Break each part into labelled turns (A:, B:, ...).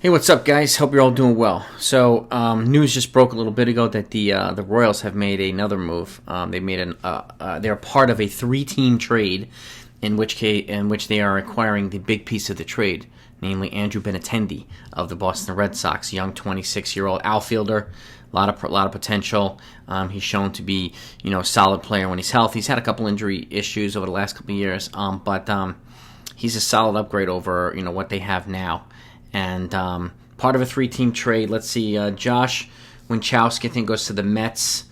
A: Hey, what's up, guys? Hope you're all doing well. So, news just broke a little bit ago that the Royals have made another move. They're part of a three-team trade, in which they are acquiring the big piece of the trade, namely Andrew Benitendi of the Boston Red Sox, young 26-year-old outfielder. A lot of potential. He's shown to be, a solid player when he's healthy. He's had a couple injury issues over the last couple of years, but he's a solid upgrade over what they have now. And part of a three-team trade. Let's see. Josh Winchowski, I think, goes to the Mets.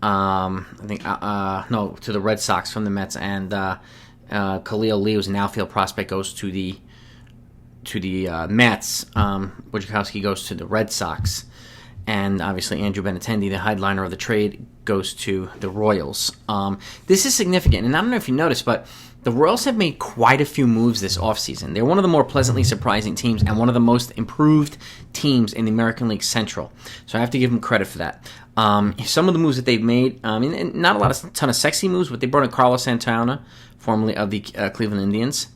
A: To the Red Sox from the Mets. And Khalil Lee, who's an outfield prospect, goes to the Mets. Winchowski goes to the Red Sox. And obviously Andrew Benitendi, the headliner of the trade, goes to the Royals. This is significant, and I don't know if you noticed, but the Royals have made quite a few moves this offseason. They're one of the more pleasantly surprising teams and one of the most improved teams in the American League Central. So I have to give them credit for that. Some of the moves that they've made, not a ton of sexy moves, but they brought in Carlos Santana, formerly of the Cleveland Indians,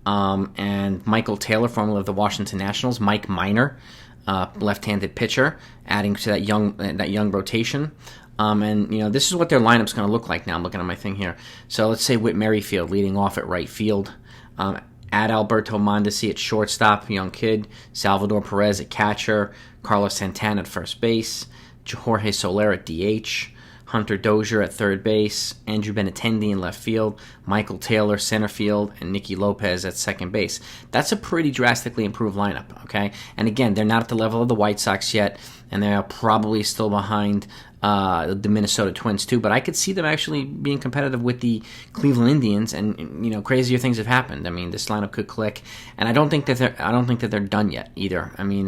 A: and Michael Taylor, formerly of the Washington Nationals, Mike Minor, left-handed pitcher, adding to that young rotation. This is what their lineup's going to look like now. I'm looking at my thing here. So let's say Whit Merrifield leading off at right field. Add Alberto Mondesi at shortstop, young kid. Salvador Perez at catcher. Carlos Santana at first base. Jorge Soler at DH. Hunter Dozier at third base, Andrew Benitendi in left field, Michael Taylor center field, and Nicky Lopez at second base. That's a pretty drastically improved lineup, okay? And again, they're not at the level of the White Sox yet, and they are probably still behind the Minnesota Twins too, but I could see them actually being competitive with the Cleveland Indians, and crazier things have happened. I mean, this lineup could click, and I don't think that they're done yet either. I mean,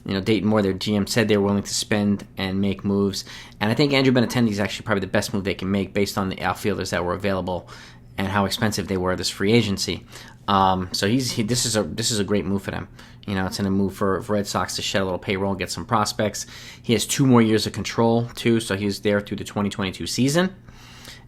A: Dayton Moore, their GM, said they were willing to spend and make moves, and I think Andrew Benitendi is actually probably the best move they can make based on the outfielders that were available and how expensive they were this free agency. So this is a great move for them. It's in a move for Red Sox to shed a little payroll and get some prospects. He has 2 more years of control too, so he's there through the 2022 season,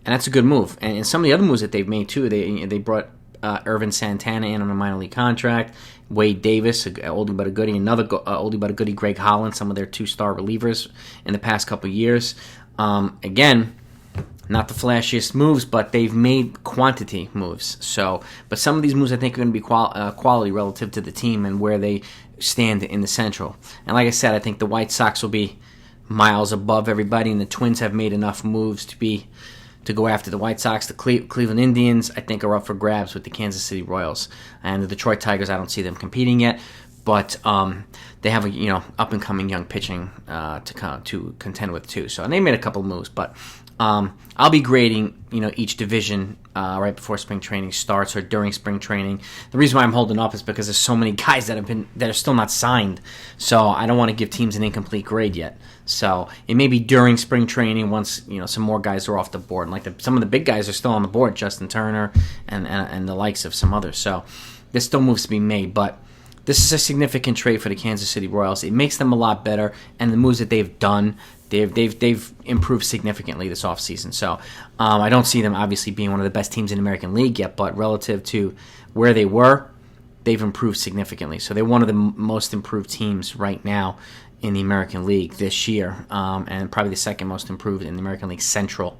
A: and that's a good move. And some of the other moves that they've made too, they brought Irvin Santana in on a minor league contract, Wade Davis, an oldie but a goodie, another oldie but a goodie, Greg Holland, some of their 2-star relievers in the past couple of years. Again, not the flashiest moves, but they've made quantity moves. But some of these moves I think are going to be quality relative to the team and where they stand in the Central. And like I said, I think the White Sox will be miles above everybody, and the Twins have made enough moves to go after the White Sox. The Cleveland Indians, I think, are up for grabs with the Kansas City Royals. And the Detroit Tigers, I don't see them competing yet. But they have a up-and-coming young pitching to contend with too. So, and they made a couple of moves, but I'll be grading each division right before spring training starts or during spring training. The reason why I'm holding up is because there's so many guys that are still not signed. So I don't want to give teams an incomplete grade yet. So it may be during spring training once some more guys are off the board. And some of the big guys are still on the board, Justin Turner and the likes of some others. So there's still moves to be made, but this is a significant trade for the Kansas City Royals. It makes them a lot better, and the moves that they've done, they've improved significantly this offseason. So I don't see them obviously being one of the best teams in the American League yet, but relative to where they were, they've improved significantly. So they're one of the most improved teams right now in the American League this year, and probably the second most improved in the American League Central.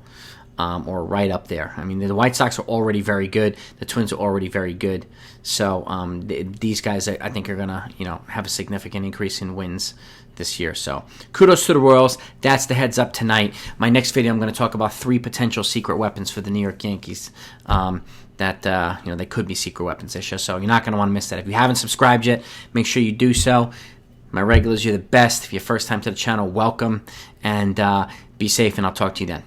A: Or right up there. I mean, the White Sox are already very good. The Twins are already very good. So these guys, I think, are gonna, have a significant increase in wins this year. So kudos to the Royals. That's the heads up tonight. My next video, I'm going to talk about 3 potential secret weapons for the New York Yankees. That they could be secret weapons this year. So you're not going to want to miss that. If you haven't subscribed yet, make sure you do so. My regulars, you're the best. If you're first time to the channel, welcome, and be safe. And I'll talk to you then.